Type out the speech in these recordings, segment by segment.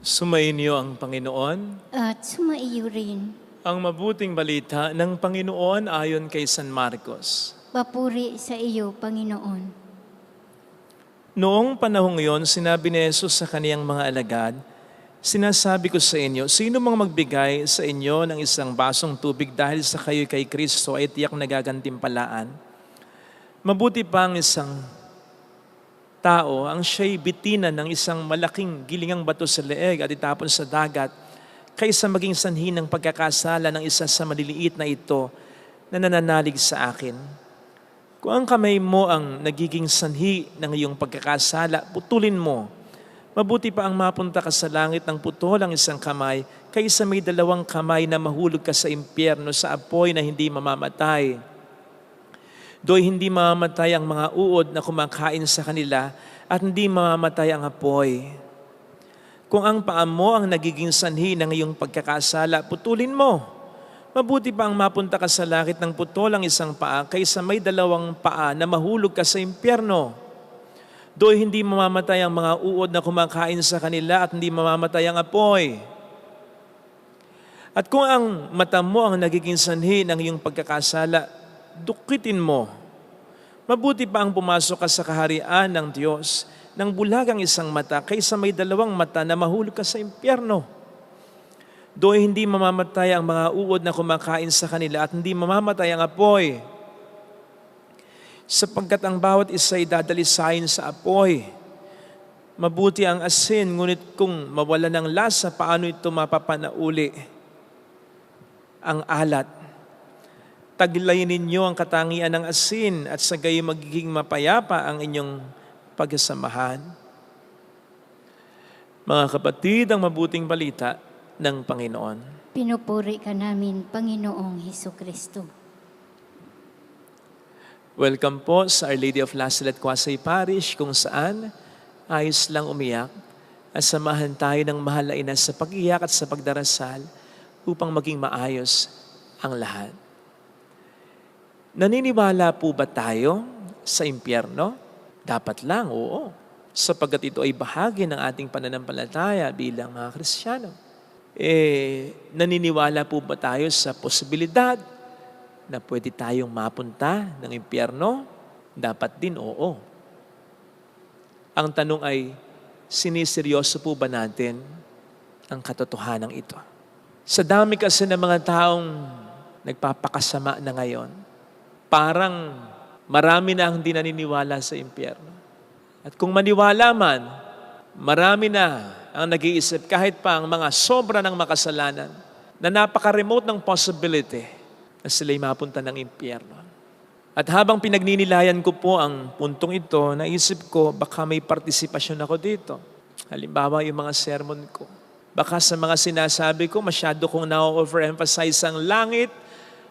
Sumainyo ang Panginoon. At sumaiyo rin. Ang mabuting balita ng Panginoon ayon kay San Marcos. Papuri sa iyo, Panginoon. Noong panahong iyon, sinabi ni Jesus sa kaniyang mga alagad, "Sinasabi ko sa inyo, sino mang magbigay sa inyo ng isang basong tubig dahil sa kayo kay Kristo ay tiyak nagagantimpalaan. Mabuti pa ang isang tao ang siya'y bitinan ng isang malaking gilingang bato sa leeg at itapon sa dagat kaysa maging sanhi ng pagkakasala ng isa sa maliliit na ito na nananalig sa akin. Kung ang kamay mo ang nagiging sanhi ng iyong pagkakasala, putulin mo. Mabuti pa ang mapunta ka sa langit ng putol ang isang kamay kaysa may dalawang kamay na mahulog ka sa impyerno sa apoy na hindi mamamatay. Do'y hindi mamamatay ang mga uod na kumakain sa kanila at hindi mamamatay ang apoy. Kung ang paa mo ang nagiging sanhi ng iyong pagkakasala, putulin mo. Mabuti pa ang mapunta ka sa langit ng putol ang isang paa kaysa may dalawang paa na mahulog ka sa impyerno. Do'y hindi mamamatay ang mga uod na kumakain sa kanila at hindi mamamatay ang apoy. At kung ang mata mo ang nagiging sanhi ng iyong pagkakasala, dukitin mo. Mabuti pa ang pumasok ka sa kaharian ng Diyos ng bulagang isang mata kaysa may dalawang mata na mahulog ka sa impyerno. Do'y hindi mamamatay ang mga uod na kumakain sa kanila at hindi mamamatay ang apoy. Sapagkat ang bawat isa ay dadalisayin sa apoy. Mabuti ang asin, ngunit kung mawala ng lasa, paano ito mapapanauli? Ang alat. Taglayin ninyo ang katangian ng asin at sa gayon magiging mapayapa ang inyong pagsasamahan. Mga kapatid, ang mabuting balita ng Panginoon. Pinupuri ka namin, Panginoong Hesukristo. Welcome po sa Our Lady of Lazaret Quasay Parish kung saan ayos lang umiyak at samahan tayo ng mahal na ina sa pag-iyak at sa pagdarasal upang maging maayos ang lahat. Naniniwala po ba tayo sa impyerno? Dapat lang, oo. Sapagkat ito ay bahagi ng ating pananampalataya bilang mga Kristiyano. Naniniwala po ba tayo sa posibilidad na pwede tayong mapunta ng impyerno? Dapat din, oo. Ang tanong ay, siniseryoso po ba natin ang katotohanan ito? Sa dami kasi ng mga taong nagpapakasama na ngayon, parang marami na ang hindi naniniwala sa impyerno. At kung maniwala man, marami na ang nag-iisip kahit pa ang mga sobra ng makasalanan na napaka-remote ng possibility na sila'y mapunta ng impyerno. At habang pinagninilayan ko po ang puntong ito, naisip ko baka may partisipasyon ako dito. Halimbawa yung mga sermon ko. Baka sa mga sinasabi ko, masyado kong na-overemphasize ang langit,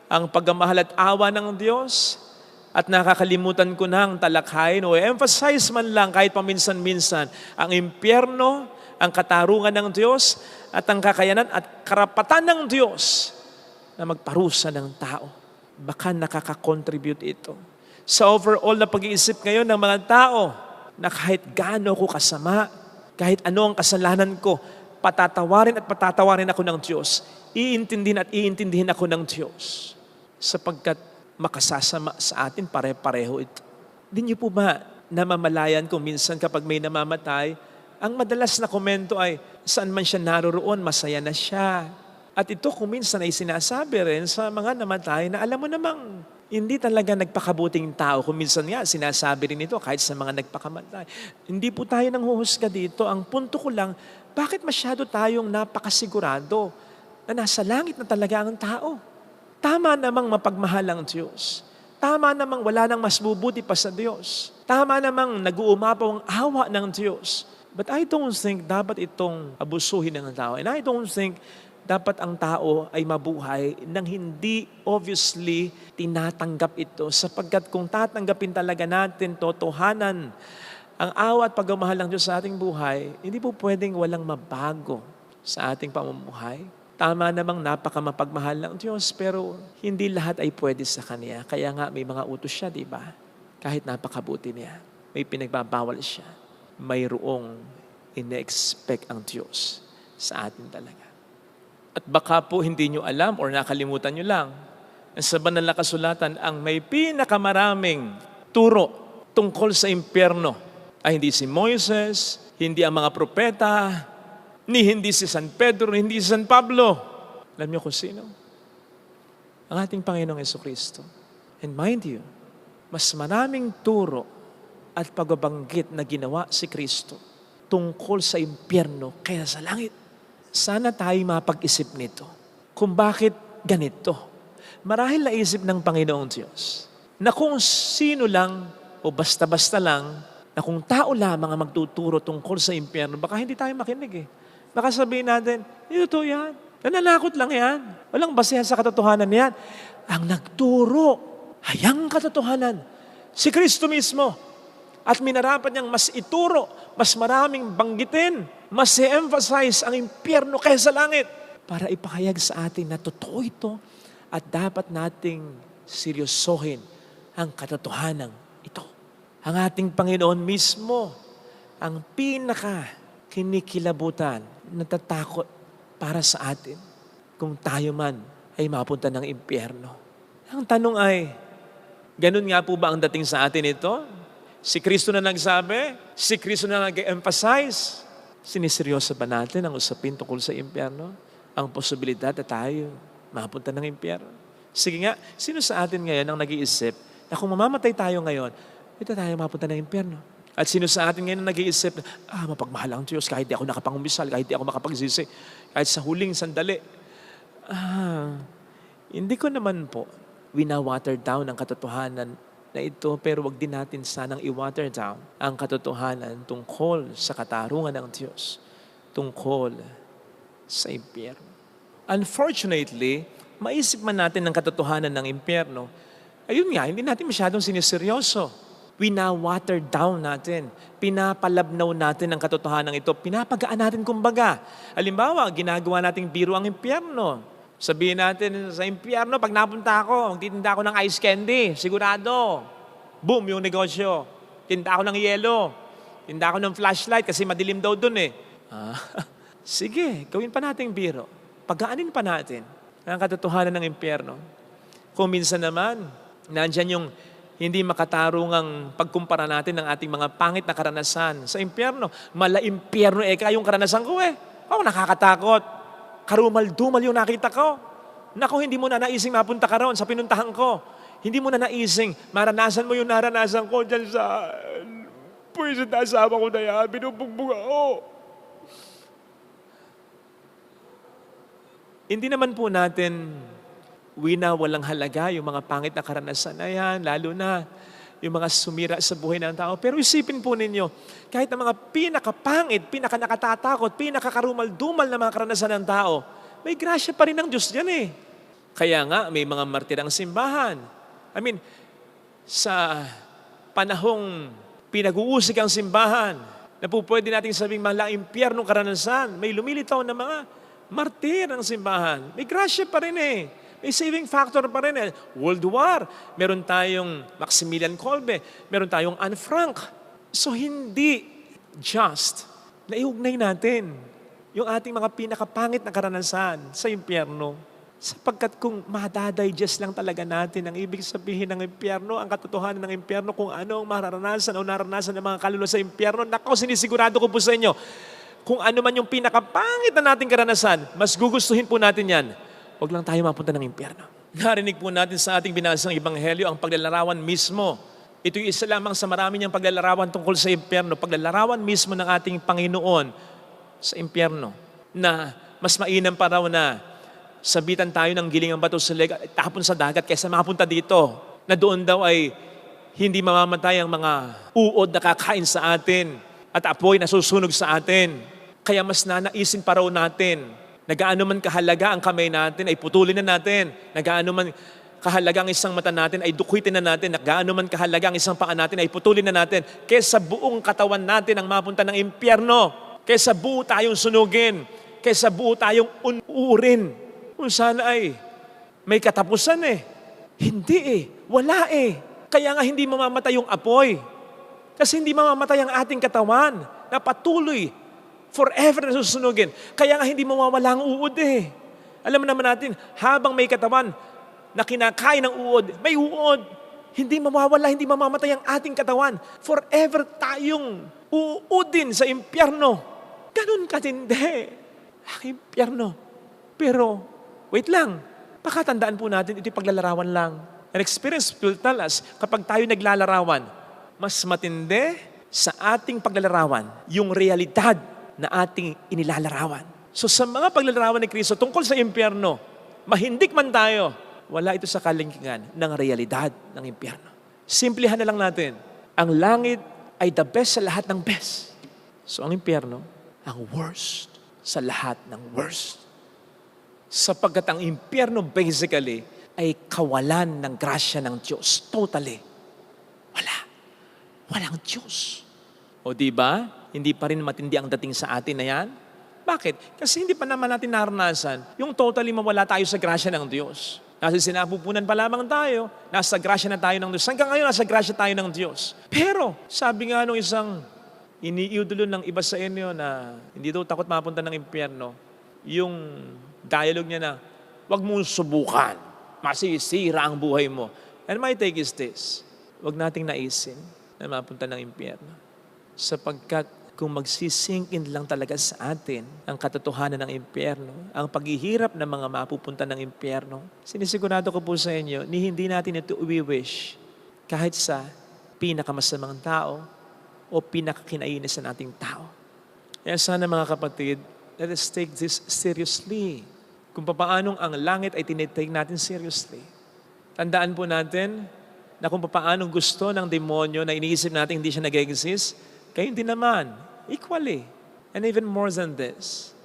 ang pagmamahal at awa ng Diyos, at nakakalimutan ko na ang talakhayin o emphasize man lang kahit paminsan-minsan ang impyerno, ang katarungan ng Diyos, at ang kakayanan at karapatan ng Diyos na magparusa ng tao. Baka nakaka-contribute ito sa overall na pag-iisip ngayon ng mga tao na kahit gaano ko kasama, kahit ano ang kasalanan ko, patatawarin at patatawarin ako ng Diyos. Iintindihin at iintindihin ako ng Diyos. Sapagkat makasasama sa atin pare-pareho ito. Di niyo po ba namamalayan kung minsan kapag may namamatay, ang madalas na komento ay, saan man siya naroroon, masaya na siya. At ito kung minsan ay sinasabi rin sa mga namatay na alam mo namang hindi talaga nagpakabuting tao. Kung minsan nga sinasabi rin ito kahit sa mga nagpakamatay. Hindi po tayo nang huhusga dito. Ang punto ko lang, bakit masyado tayong napakasigurado na nasa langit na talaga ang tao? Tama namang mapagmahal ang Diyos. Tama namang wala nang mas bubuti pa sa Diyos. Tama namang nag-uumapaw ang awa ng Diyos. But I don't think dapat itong abusuhin ng tao. And I don't think dapat ang tao ay mabuhay nang hindi obviously tinatanggap ito. Sapagkat kung tatanggapin talaga natin totohanan ang awa at pagmamahal ng Diyos sa ating buhay, hindi po pwedeng walang mabago sa ating pamumuhay. Tama namang napakamapagmahal ng Diyos, pero hindi lahat ay pwede sa Kanya. Kaya nga may mga utos siya, di ba? Kahit napakabuti niya, may pinagbabawal siya. Mayroong ine-expect ang Diyos sa atin talaga. At baka po hindi nyo alam or nakalimutan nyo lang, sa banal na kasulatan, ang may pinakamaraming turo tungkol sa impyerno ay hindi si Moises, hindi ang mga propeta, hindi si San Pedro, hindi si San Pablo. Alam niyo kung sino? Ang ating Panginoong Jesucristo. And mind you, mas maraming turo at pagbabanggit na ginawa si Kristo tungkol sa impyerno kaysa sa langit. Sana tayo mapag-isip nito kung bakit ganito. Marahil naisip ng Panginoong Diyos na kung sino lang o basta-basta lang na kung tao lamang ang magtuturo tungkol sa impyerno, baka hindi tayo makinig eh. Baka sabihin natin, ito yan. Nananakot lang yan. Walang basehan sa katotohanan yan. Ang nagturo, hayang katotohanan, si Kristo mismo. At minarapat niyang mas ituro, mas maraming banggitin, mas i-emphasize ang impyerno kaysa langit para ipahayag sa atin na totoo ito at dapat nating seryosohin ang katotohanan ito. Ang ating Panginoon mismo, ang pinaka-kinikilabutan, natatakot para sa atin kung tayo man ay mapunta ng impyerno. Ang tanong ay, ganun nga po ba ang dating sa atin ito? Si Kristo na nagsabi, si Kristo na nag-emphasize. Siniseryoso ba natin ang usapin tungkol sa impyerno? Ang posibilidad na tayo mapunta ng impyerno. Sige nga, sino sa atin ngayon ang nag-iisip na kung mamamatay tayo ngayon, ito tayo mapunta ng impyerno? At sino sa atin ngayon ang nag-iisip na, mapagmahal ang Diyos kahit di ako nakapangumbisal, kahit di ako makapagsisi, kahit sa huling sandali. Hindi ko naman po wina-water down ang katotohanan na ito, pero wag din natin sanang i-water down ang katotohanan tungkol sa katarungan ng Diyos, tungkol sa impyerno. Unfortunately, maisip man natin ang katotohanan ng impyerno, ayun nga, hindi natin masyadong siniseryoso. Wina-water down natin, pinapalabnaw natin ang katotohanan ito, pinapagaan natin kumbaga. Halimbawa, ginagawa nating biro ang impyerno. Sabihin natin sa impyerno, pag napunta ako, magtitinda ako ng ice candy, sigurado. Boom, yung negosyo. Tinda ako ng yelo. Tinda ako ng flashlight kasi madilim daw dun eh. Sige, gawin pa nating biro. Pagaanin pa natin ang katotohanan ng impyerno. Kung minsan naman, nandyan yung hindi makatarungang pagkumpara natin ng ating mga pangit na karanasan sa impyerno. Mala-impyerno yung karanasan ko eh. Nakakatakot. Karumal-dumal yung nakita ko. Naku, hindi mo na naising mapunta ka roon sa pinuntahan ko. Hindi mo na naising maranasan mo yung naranasan ko dyan sa pwisit na asawa ko na yan. Binubugbog ako. Hindi naman po natin walang halaga yung mga pangit na karanasan na yan, lalo na yung mga sumira sa buhay ng tao. Pero isipin po ninyo, kahit ang mga pinakapangit, pinakanakatatakot, pinakakarumal-dumal na mga karanasan ng tao, may grasya pa rin ng Diyos dyan eh. Kaya nga, may mga martirang simbahan. Sa panahong pinag-uusig ang simbahan, na po pwede natin sabing mala-impyernong karanasan, may lumilitaw na mga martir ang simbahan. May grasya pa rin eh. May saving factor pa rin eh. World War, meron tayong Maximilian Kolbe, meron tayong Anne Frank. So hindi just na iugnay natin yung ating mga pinakapangit na karanasan sa impyerno. Sapagkat kung madadigest lang talaga natin ang ibig sabihin ng impyerno, ang katotohanan ng impyerno, kung ano ang mararanasan o naranasan ng mga kaluluwa sa impyerno, nako, sinisigurado ko po sa inyo, kung ano man yung pinakapangit na nating karanasan, mas gugustuhin po natin yan. Huwag lang tayo mapunta ng impyerno. Narinig po natin sa ating binasang Ebanghelyo ang paglalarawan mismo. Ito yung isa lamang sa marami niyang paglalarawan tungkol sa impyerno. Paglalarawan mismo ng ating Panginoon sa impyerno. Na mas mainam pa raw na sabitan tayo ng gilingang bato sa leg at tapon sa dagat kaysa makapunta dito. Na doon daw ay hindi mamamatay ang mga uod na kakain sa atin at apoy na susunog sa atin. Kaya mas nanaisin pa raw natin. Nagaano man kahalaga ang kamay natin, ay putulin na natin. Nagaano man kahalaga ang isang mata natin, ay dukwitin na natin. Nagaano man kahalaga ang isang paa natin, ay putulin na natin. Kesa buong katawan natin ang mapunta ng impyerno. Kesa buo tayong sunugin. Kesa buo tayong unurin. Kung sana ay may katapusan eh. Hindi eh. Wala eh. Kaya nga hindi mamamatay yung apoy. Kasi hindi mamamatay ang ating katawan na patuloy Forever na susunugin. Kaya nga hindi mawawala ang uod eh. Alam mo naman natin, habang may katawan na kinakain ng uod, may uod. Hindi mawawala, hindi mamamatay ang ating katawan. Forever tayong uudin sa impyerno. Ganun katindi. Ang impyerno. Pero, wait lang. Pakatandaan po natin, ito'y paglalarawan lang. An experience will tell us, kapag tayo naglalarawan, mas matindi sa ating paglalarawan yung realidad na ating inilalarawan. So sa mga paglalarawan ni Kristo tungkol sa impyerno, mahindik man tayo, wala ito sa kalingkingan ng realidad ng impyerno. Simplihan na lang natin, ang langit ay the best sa lahat ng best. So ang impyerno, ang worst sa lahat ng worst. Sapagkat ang impyerno basically ay kawalan ng grasya ng Diyos. Totally. Walang Diyos. O di ba? Hindi pa rin matindi ang dating sa atin na yan. Bakit? Kasi hindi pa naman natin naranasan yung totally mawala tayo sa grasya ng Diyos. Nasa sinapupunan pa lamang tayo, nasa grasya na tayo ng Diyos. Hanggang ngayon, nasa grasya tayo ng Diyos. Pero, sabi nga nung isang iniidolo ng iba sa inyo na hindi daw takot mapunta ng impyerno, yung dialogue niya na, huwag mong subukan, masisira ang buhay mo. And my take is this, huwag nating naisin na mapunta ng impyerno. Sapagkat kung magsisink in lang talaga sa atin ang katotohanan ng impyerno, ang paghihirap ng mga mapupunta ng impyerno, sinisigurado ko po sa inyo, hindi natin ito i-wish kahit sa pinakamasamang tao o pinakakinainis na nating tao. Kaya sana mga kapatid, let us take this seriously. Kung paanong ang langit ay tinitake natin seriously. Tandaan po natin na kung paanong gusto ng demonyo na iniisip natin hindi siya nag-exist, kayo din naman, equally. And even more than this,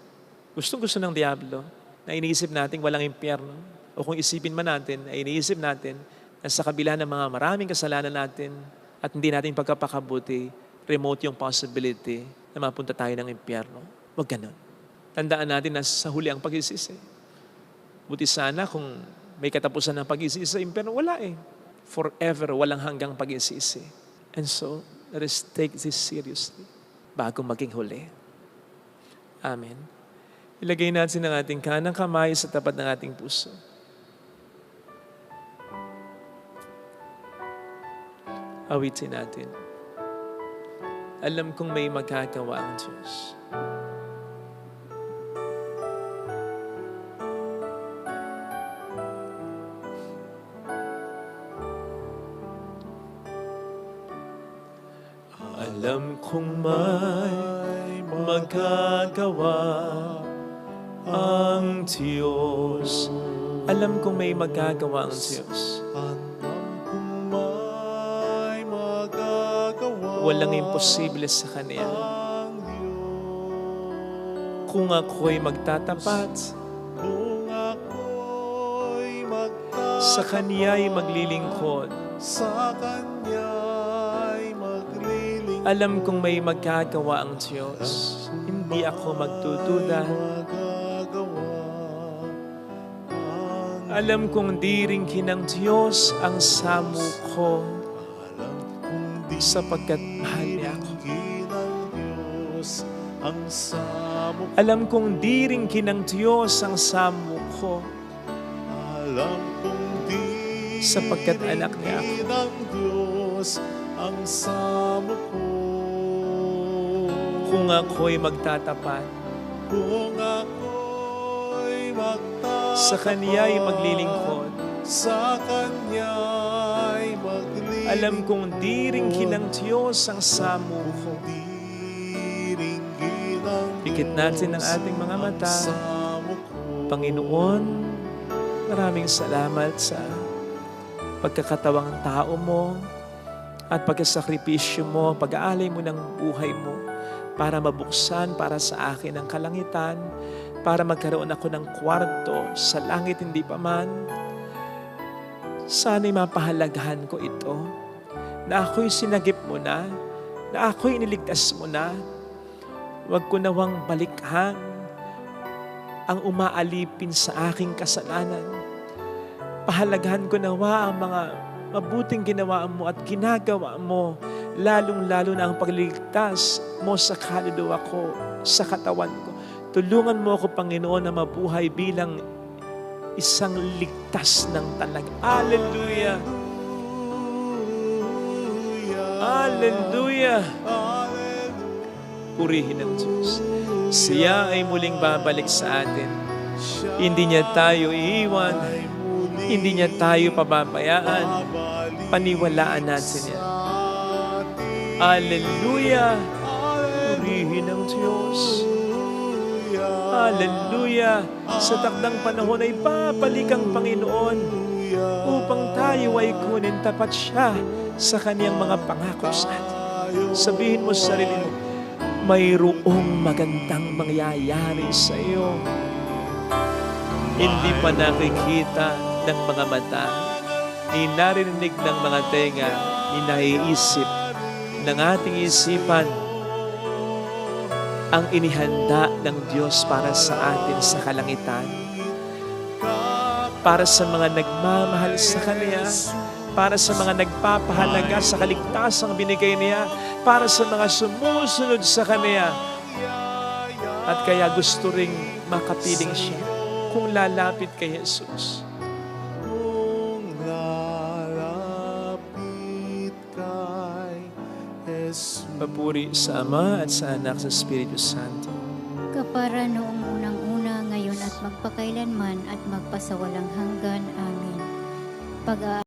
gustong-gusto ng diablo na iniisip natin walang impyerno. O kung isipin man natin, ay iniisip natin na sa kabila ng mga maraming kasalanan natin at hindi natin pagkapakabuti, remote yung possibility na mapunta tayo ng impyerno. Huwag ganun. Tandaan natin na sa huli ang pag-isisi. Buti sana kung may katapusan ng pag-isisi sa impyerno, wala eh. Forever, walang hanggang pag-isisi. And so, let us take this seriously bago maging huli. Amen. Ilagay natin ang ating kanang kamay sa tapat ng ating puso. Awitin natin. Alam kong may magagawa ang Diyos. Alam kong may magagawa ang Diyos. Alam kong may magagawa ang Diyos. Walang imposible sa Kanya. Kung ako'y magtatapat, sa Kanya'y maglilingkod. Alam kong may magagawa ang Diyos. Hindi ako magdududa. Alam kong diringkin ng Diyos ang samo ko sapagkat mahal niya ako. Alam kong diringkin ng Diyos ang samo ko sapagkat anak niya ako. Ang samo ko. Kung ako'y magtatapat, sa Kanya'y maglilingkod, alam kong diringkin ng Diyos ang samo ko. Pikit natin ang ating mga mata. Panginoon, maraming salamat sa pagkakatawang tao mo at pagkasakripisyo mo, pag-aalay mo ng buhay mo para mabuksan para sa akin ang kalangitan, para magkaroon ako ng kwarto sa langit, hindi pa man. Sana'y mapahalagahan ko ito, na ako'y sinagip mo na ako'y iniligtas mo na. Huwag ko nawang balikhan ang umaalipin sa aking kasalanan. Pahalagahan ko nawa ang mga mabuting ginawa mo at ginagawa mo, lalong-lalo na ang pagliligtas mo sa kaluluwa ko, sa katawan ko. Tulungan mo ako, Panginoon, na mabuhay bilang isang ligtas ng talaga. Hallelujah! Hallelujah! Purihin ang Diyos. Siya ay muling babalik sa atin. Hindi niya tayo iiwan. Hindi niya tayo pababayaan. Paniwalaan natin yan. Hallelujah! Purihin ang Diyos. Hallelujah! Sa takdang panahon ay babalik ang Panginoon upang tayo ay kunin tapat siya sa kaniyang mga pangako sa atin. Sabihin mo sa sarili mo, mayroong magandang mangyayari sa iyo. Hindi pa nakikita ng mga mata, ni narinig ng mga tenga, ni naiisip ng ating isipan ang inihanda ng Diyos para sa atin sa kalangitan. Para sa mga nagmamahal sa Kanya, para sa mga nagpapahalaga sa kaligtasang binigay niya, para sa mga sumusunod sa Kanya. At kaya gusto ring makapiling siya kung lalapit kay Jesus. Kung lalapit kay Jesus. Papuri sa Ama at sa Anak sa Espiritu Santo. Kapara noong unang-una, ngayon at magpakailanman at magpasawalang hanggan. Amen.